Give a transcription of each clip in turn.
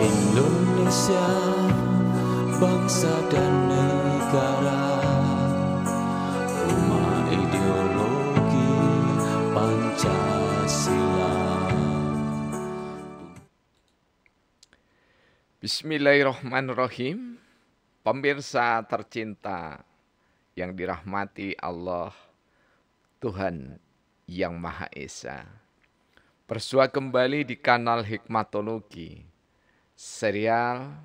Indonesia, bangsa dan negara, rumah ideologi Pancasila. Bismillahirrahmanirrahim. Pemirsa tercinta yang dirahmati Allah, Tuhan yang Maha Esa. Bersua kembali di kanal Hikmatologi, serial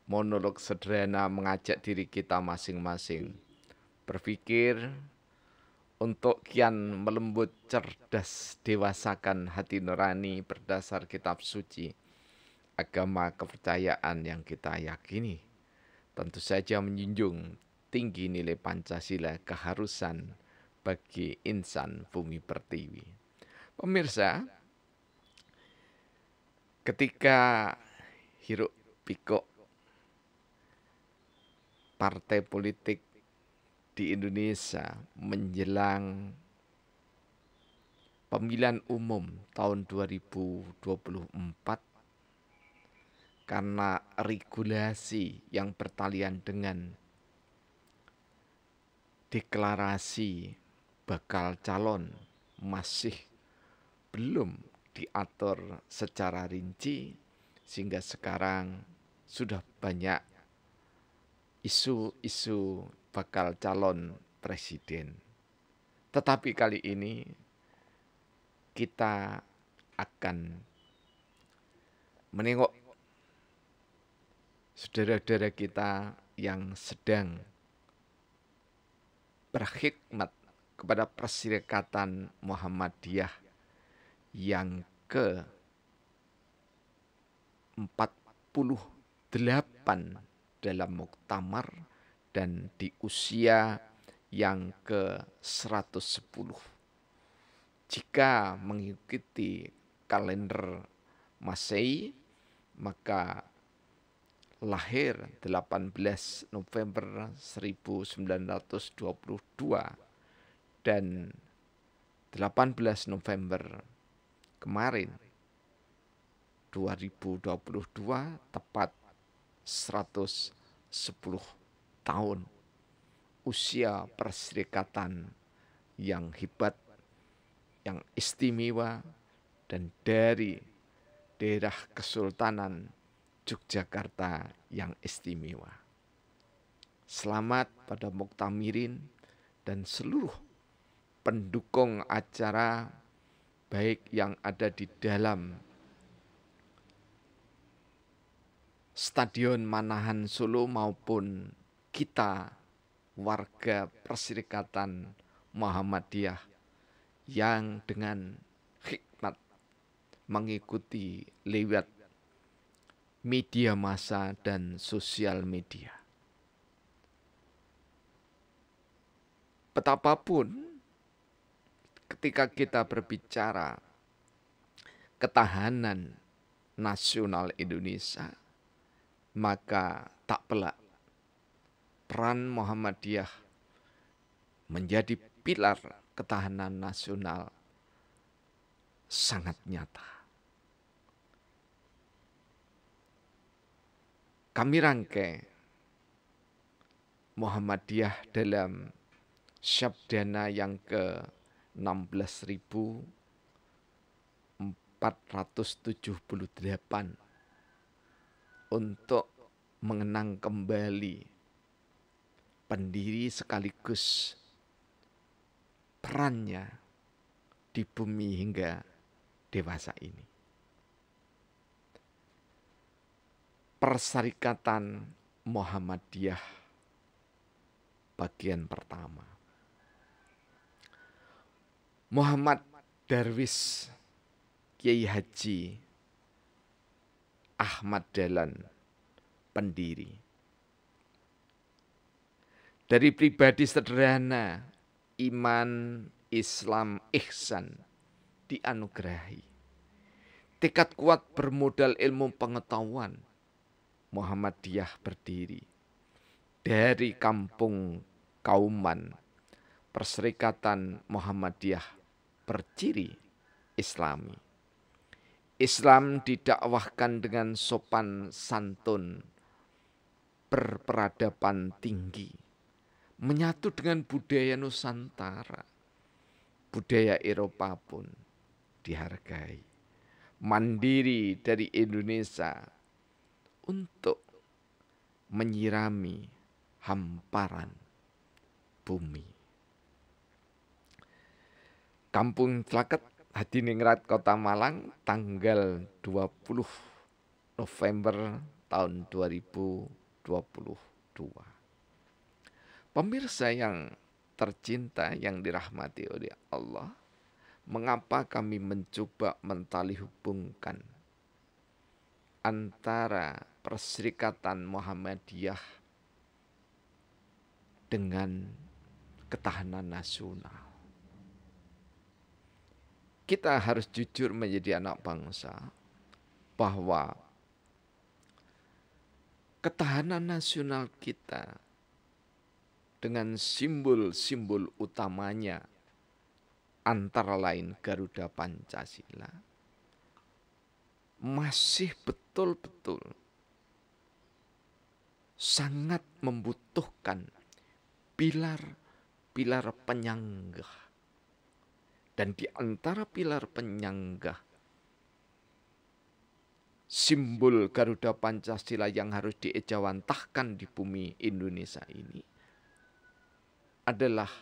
monolog sederhana mengajak diri kita masing-masing berpikir untuk kian melembut, cerdas, dewasakan hati nurani berdasar kitab suci, agama kepercayaan yang kita yakini. Tentu saja menjunjung tinggi nilai Pancasila, keharusan bagi insan bumi pertiwi. Pemirsa, ketika hiruk pikuk partai politik di Indonesia menjelang pemilihan umum tahun 2024, karena regulasi yang bertalian dengan deklarasi bakal calon masih belum diatur secara rinci, sehingga sekarang sudah banyak isu-isu bakal calon presiden. Tetapi kali ini kita akan menengok saudara-saudara kita yang sedang berkhidmat kepada Perserikatan Muhammadiyah yang ke-48 dalam muktamar dan di usia yang ke-110. Jika mengikuti kalender Masehi, maka lahir 18 November 1922 dan 18 November kemarin 2022 tepat 110 tahun usia perserikatan yang hebat, yang istimewa, dan dari daerah Kesultanan Yogyakarta yang istimewa. Selamat pada muktamirin dan seluruh pendukung acara, baik yang ada di dalam Stadion Manahan Solo maupun kita warga Perserikatan Muhammadiyah yang dengan hikmat mengikuti lewat media massa dan sosial media. Betapapun ketika kita berbicara ketahanan nasional Indonesia, maka tak pelak peran Muhammadiyah menjadi pilar ketahanan nasional sangat nyata. Kami rangkai Muhammadiyah dalam Syabdana yang ke-16.478 untuk mengenang kembali pendiri sekaligus perannya di bumi hingga dewasa ini. Perserikatan Muhammadiyah bagian pertama. Muhammad Darwis Kiai Haji Ahmad Dahlan, pendiri. Dari pribadi sederhana, iman, Islam, ihsan dianugerahi. Tekad kuat bermodal ilmu pengetahuan, Muhammadiyah berdiri. Dari kampung Kauman, Perserikatan Muhammadiyah berciri Islami. Islam didakwahkan dengan sopan santun, berperadaban tinggi, menyatu dengan budaya Nusantara. Budaya Eropa pun dihargai. Mandiri dari Indonesia untuk menyirami hamparan bumi. Kampung Tlaket, Hadiningrat, Kota Malang, tanggal 20 November tahun 2022. Pemirsa yang tercinta yang dirahmati oleh Allah, mengapa kami mencoba mentali hubungkan antara Perserikatan Muhammadiyah dengan ketahanan nasional? Kita harus jujur menjadi anak bangsa bahwa ketahanan nasional kita dengan simbol-simbol utamanya antara lain Garuda Pancasila masih betul-betul sangat membutuhkan pilar-pilar penyangga. Dan di antara pilar penyangga simbol Garuda Pancasila yang harus diejawantahkan di bumi Indonesia ini adalah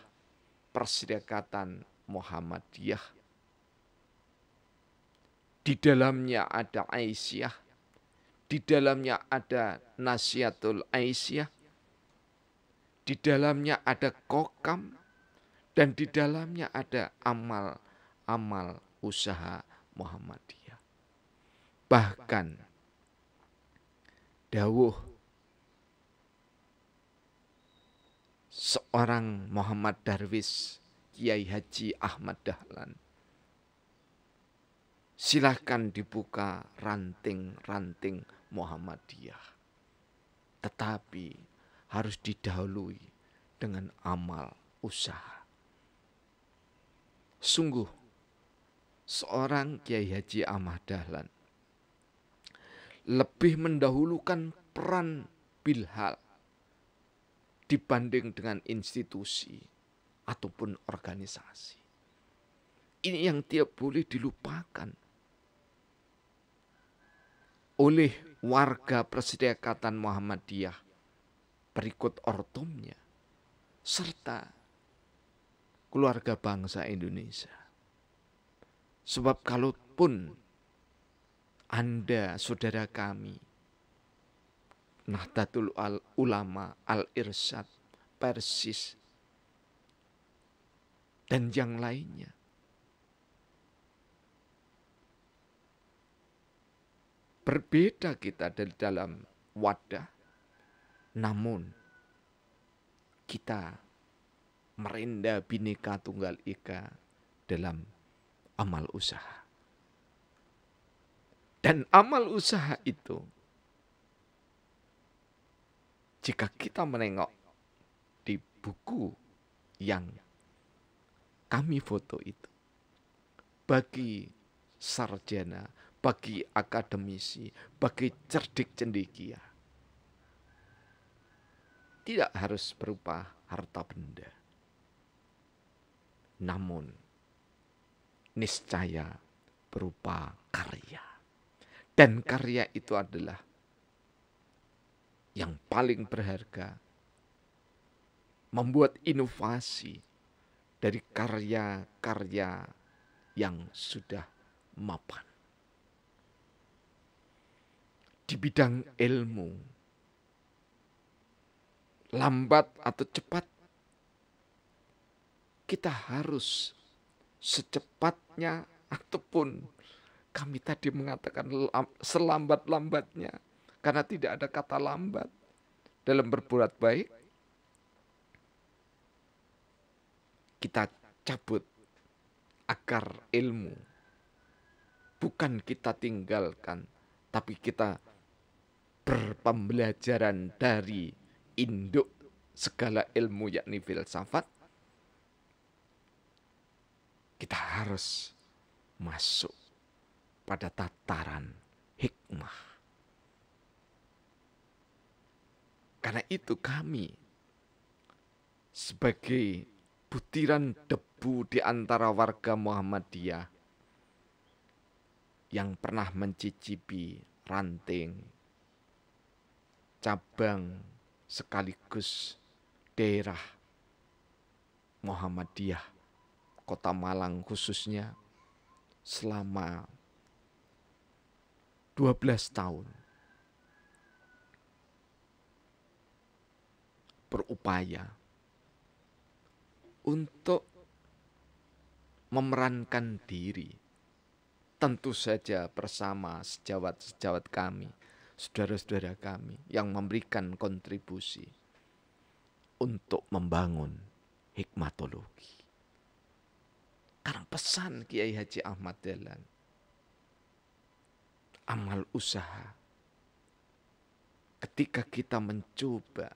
Perserikatan Muhammadiyah. Di dalamnya ada Aisyah, di dalamnya ada Nasihatul Aisyah, di dalamnya ada Kokam, dan di dalamnya ada amal usaha Muhammadiyah. Bahkan dawuh seorang Muhammad Darwis, Kiai Haji Ahmad Dahlan, silahkan dibuka ranting-ranting Muhammadiyah, tetapi harus didahului dengan amal usaha. Sungguh, seorang Kiai Haji Ahmad Dahlan lebih mendahulukan peran Bilhal dibanding dengan institusi ataupun organisasi. Ini yang tidak boleh dilupakan oleh warga Perserikatan Muhammadiyah berikut ortumnya serta keluarga bangsa Indonesia. Sebab kalaupun Anda, saudara kami, Nahdlatul Ulama, Al-Irsyad, Persis, dan yang lainnya, berbeda kita dari dalam wadah, namun kita merenda Bhinneka Tunggal Ika dalam amal usaha. Dan amal usaha itu, jika kita menengok di buku yang kami foto itu, bagi sarjana, bagi akademisi, bagi cerdik cendekia, tidak harus berupa harta benda, namun niscaya berupa karya. Dan karya itu adalah yang paling berharga, membuat inovasi dari karya-karya yang sudah mapan. Di bidang ilmu, lambat atau cepat, kita harus secepatnya ataupun kami tadi mengatakan selambat-lambatnya, karena tidak ada kata lambat dalam berbuat baik, kita cabut akar ilmu. Bukan kita tinggalkan, tapi kita berpembelajaran dari induk segala ilmu yakni filsafat. Kita harus masuk pada tataran hikmah. Karena itu kami sebagai butiran debu di antara warga Muhammadiyah yang pernah mencicipi ranting, cabang, sekaligus daerah Muhammadiyah, Kota Malang khususnya, selama 12 tahun berupaya untuk memerankan diri, tentu saja bersama sejawat-sejawat kami, saudara-saudara kami yang memberikan kontribusi untuk membangun hikmatologi. Karena pesan Kiai Haji Ahmad Dahlan, amal usaha, ketika kita mencoba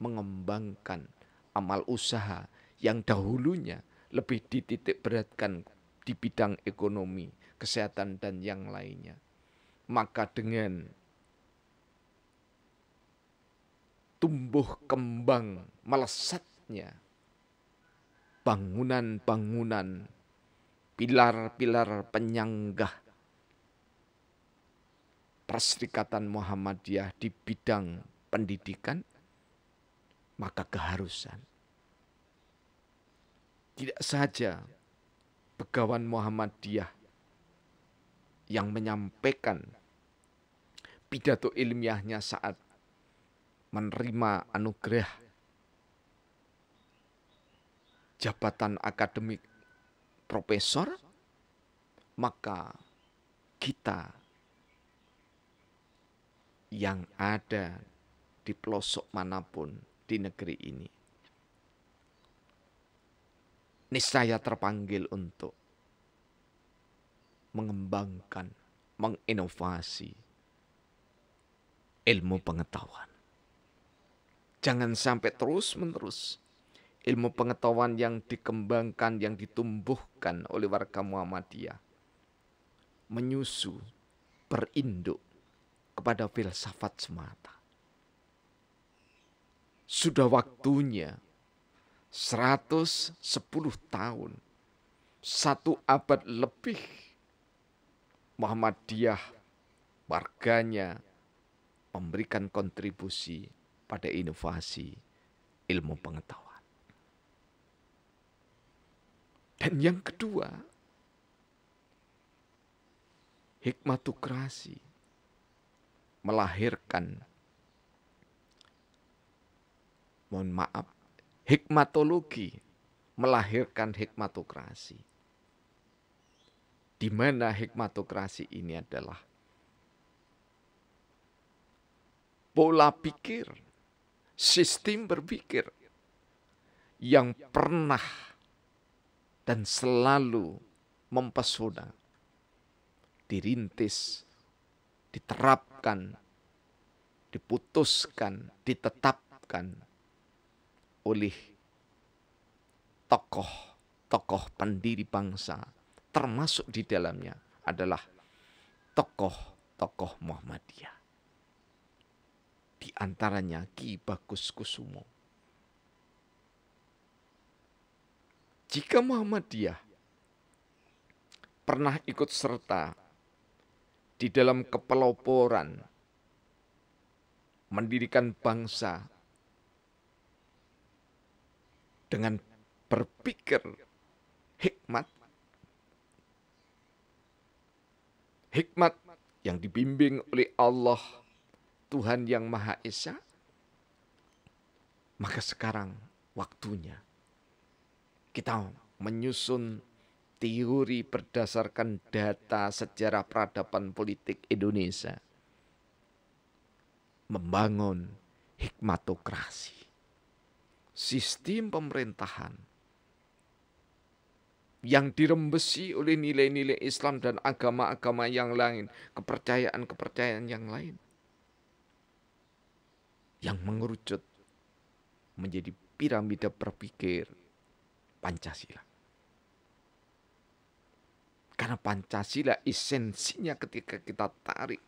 mengembangkan amal usaha yang dahulunya lebih dititik beratkan di bidang ekonomi, kesehatan, dan yang lainnya, maka dengan tumbuh kembang melesatnya bangunan-bangunan, pilar-pilar penyanggah Perserikatan Muhammadiyah di bidang pendidikan, maka keharusan tidak saja Begawan Muhammadiyah yang menyampaikan pidato ilmiahnya saat menerima anugerah jabatan akademik profesor, maka kita yang ada di pelosok manapun di negeri ini niscaya terpanggil untuk mengembangkan, menginovasi ilmu pengetahuan. Jangan sampai terus-menerus ilmu pengetahuan yang dikembangkan, yang ditumbuhkan oleh warga Muhammadiyah menyusu, berinduk kepada filsafat semata. Sudah waktunya 110 tahun, 1 abad lebih Muhammadiyah warganya memberikan kontribusi pada inovasi ilmu pengetahuan. Dan yang kedua, hikmatokrasi melahirkan, hikmatologi melahirkan hikmatokrasi. Di mana hikmatokrasi ini adalah pola pikir, sistem berpikir yang pernah dan selalu mempesona, dirintis, diterapkan, diputuskan, ditetapkan oleh tokoh-tokoh pendiri bangsa, termasuk di dalamnya adalah tokoh-tokoh Muhammadiyah. Di antaranya Ki Bagus Kusumo. Jika Muhammadiyah pernah ikut serta di dalam kepeloporan mendirikan bangsa dengan berpikir hikmat yang dibimbing oleh Allah, Tuhan yang Maha Esa, maka sekarang waktunya kita menyusun teori berdasarkan data sejarah peradaban politik Indonesia, membangun hikmatokrasi, sistem pemerintahan yang dirembesi oleh nilai-nilai Islam dan agama-agama yang lain, kepercayaan-kepercayaan yang lain, yang mengerucut menjadi piramida berpikir Pancasila. Karena Pancasila esensinya ketika kita tarik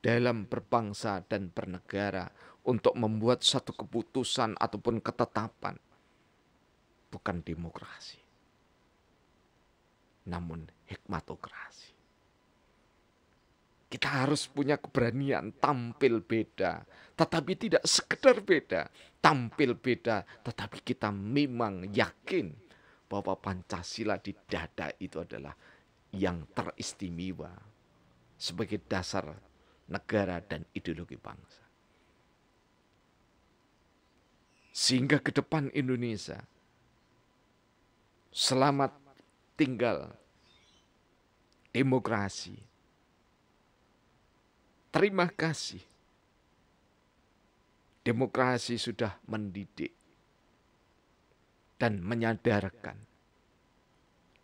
dalam berbangsa dan bernegara untuk membuat satu keputusan ataupun ketetapan, bukan demokrasi, namun hikmatokrasi. Kita harus punya keberanian tampil beda, tetapi tidak sekedar beda. Tampil beda, tetapi kita memang yakin bahwa Pancasila di dada itu adalah yang teristimewa sebagai dasar negara dan ideologi bangsa. Sehingga ke depan Indonesia selamat tinggal demokrasi. Terima kasih. Demokrasi sudah mendidik dan menyadarkan.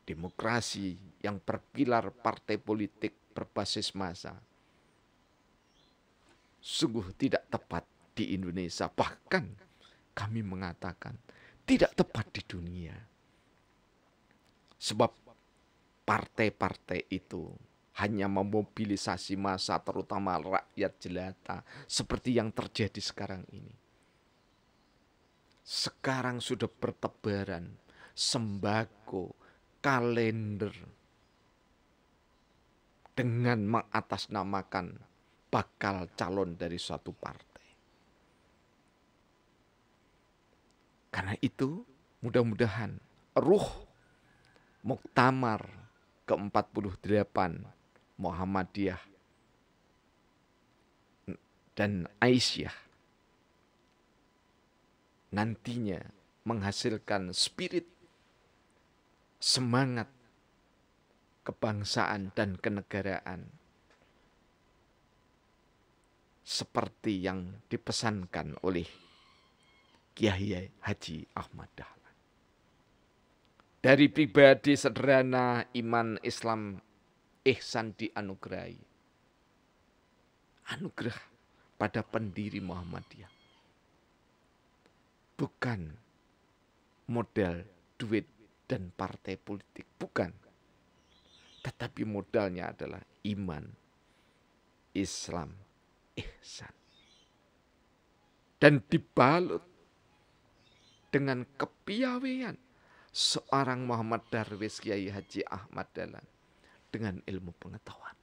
Demokrasi yang berpilar partai politik berbasis massa sungguh tidak tepat di Indonesia. Bahkan kami mengatakan tidak tepat di dunia. Sebab partai-partai itu hanya memobilisasi massa, terutama rakyat jelata, seperti yang terjadi sekarang ini. Sekarang sudah bertebaran sembako, kalender, dengan mengatasnamakan bakal calon dari suatu partai. Karena itu, mudah-mudahan ruh Muktamar ke-48 Muhammadiyah dan Aisyah nantinya menghasilkan spirit, semangat kebangsaan dan kenegaraan seperti yang dipesankan oleh Kiai Haji Ahmad Dahlan. Dari pribadi sederhana, iman Islam ihsan dianugerahi. Anugerah pada pendiri Muhammadiyah. Bukan modal duit dan partai politik, bukan. Tetapi modalnya adalah iman, Islam, ihsan. Dan dibalut dengan kepiawaian seorang Muhammad Darwis Kiai Haji Ahmad Dahlan dengan ilmu pengetahuan.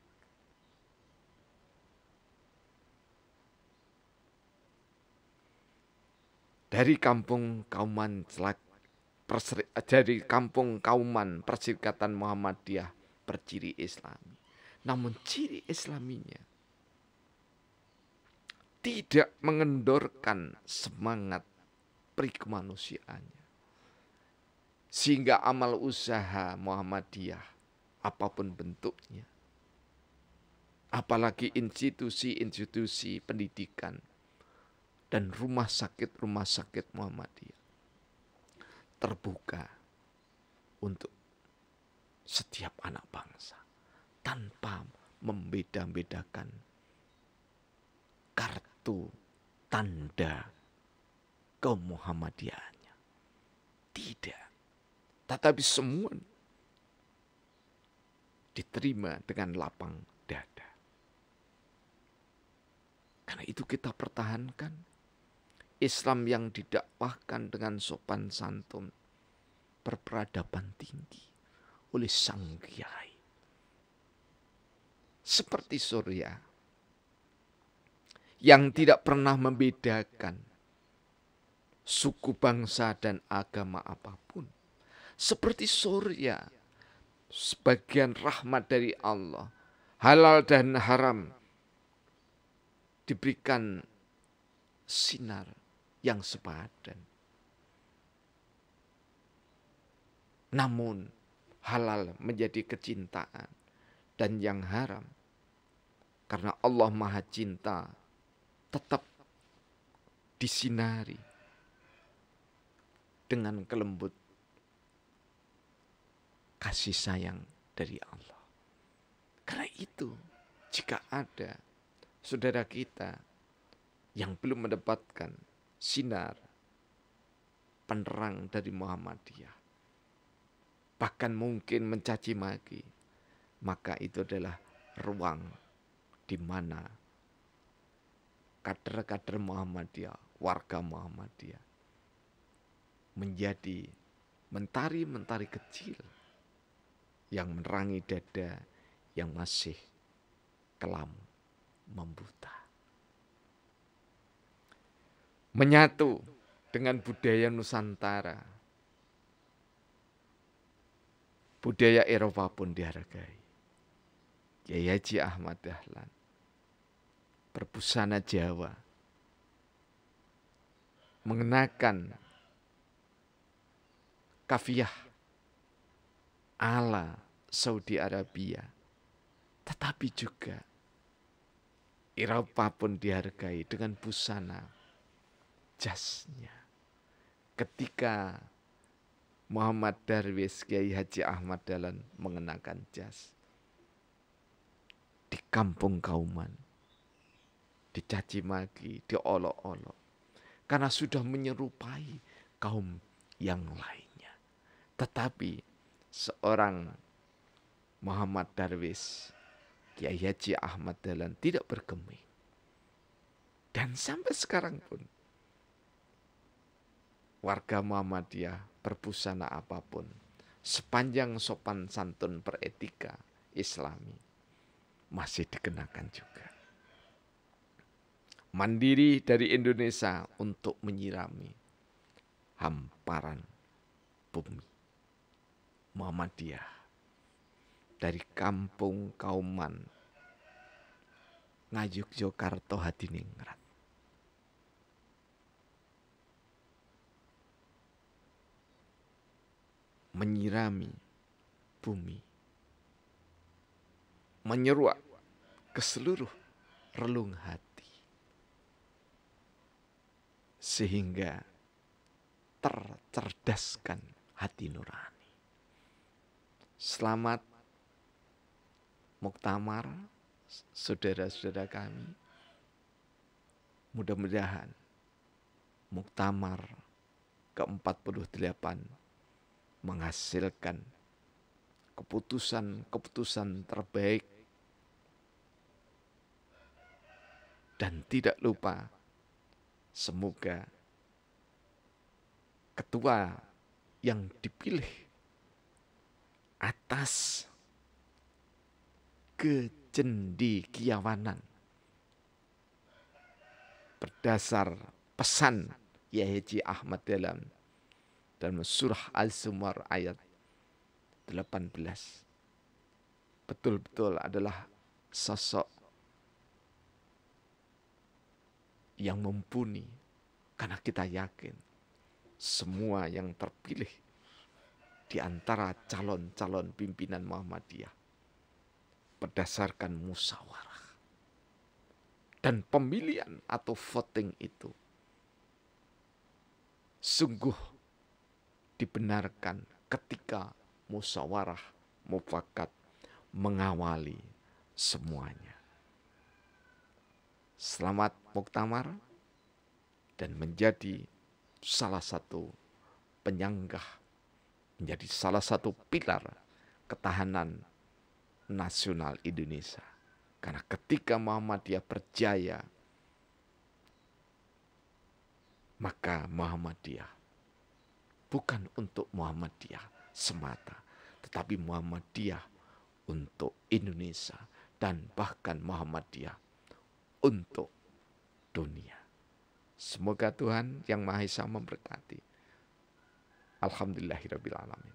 Dari kampung kauman Perserikatan Muhammadiyah berciri Islami. Namun ciri Islaminya tidak mengendorkan semangat perikemanusiaannya. Sehingga amal usaha Muhammadiyah apapun bentuknya, apalagi institusi-institusi pendidikan dan rumah sakit Muhammadiyah terbuka untuk setiap anak bangsa tanpa membeda-bedakan kartu tanda kemuhammadiyahannya. Tidak. Tetapi semua diterima dengan lapang dada. Karena itu kita pertahankan Islam yang didakwahkan dengan sopan santun, berperadaban tinggi oleh sang kiai. Seperti Surya yang tidak pernah membedakan suku, bangsa, dan agama apapun. Seperti Surya, sebagian rahmat dari Allah, halal dan haram diberikan sinar yang sepadan. Namun halal menjadi kecintaan dan yang haram karena Allah Maha Cinta tetap disinari dengan kelembut kasih sayang dari Allah. Karena itu, jika ada saudara kita yang belum mendapatkan sinar penerang dari Muhammadiyah, bahkan mungkin mencaci maki, maka itu adalah ruang di mana kader-kader Muhammadiyah, warga Muhammadiyah menjadi mentari-mentari kecil yang menerangi dada yang masih kelam membuta. Menyatu dengan budaya Nusantara, budaya Eropa pun dihargai. Kiai Haji Ahmad Dahlan berbusana Jawa, mengenakan kafiyah ala Saudi Arabia, tetapi juga Eropa pun dihargai dengan busana jasnya. Ketika Muhammad Darwis Kiai Haji Ahmad Dahlan mengenakan jas di kampung Kauman, dicaci maki, diolok-olok, karena sudah menyerupai kaum yang lainnya. Tetapi seorang Muhammad Darwis Kiai Haji Ahmad Dahlan tidak bergeming. Dan sampai sekarang pun warga Muhammadiyah berbusana apapun, sepanjang sopan santun beretika Islami, masih dikenakan juga. Mandiri dari Indonesia untuk menyirami hamparan bumi Muhammadiyah dari kampung Kauman, Ngayogyakarta Hadiningrat. Menyirami bumi, menyeruak ke seluruh relung hati, sehingga tercerdaskan hati nurani. Selamat muktamar saudara-saudara kami. Mudah-mudahan muktamar ke-48 menghasilkan keputusan-keputusan terbaik, dan tidak lupa semoga ketua yang dipilih atas kecendekiawanan berdasar pesan Kiai Haji Ahmad Dahlan dalam surah Al-Zumar ayat 18 betul-betul adalah sosok yang mumpuni, karena kita yakin semua yang terpilih di antara calon-calon pimpinan Muhammadiyah berdasarkan musyawarah, dan pemilihan atau voting itu sungguh dibenarkan ketika musyawarah mufakat mengawali semuanya. Selamat muktamar, dan menjadi salah satu penyanggah, menjadi salah satu pilar ketahanan nasional Indonesia. Karena ketika Muhammadiyah berjaya, maka Muhammadiyah bukan untuk Muhammadiyah semata, tetapi Muhammadiyah untuk Indonesia, dan bahkan Muhammadiyah untuk dunia. Semoga Tuhan Yang Maha Esa memberkati. Alhamdulillahirabbil alamin.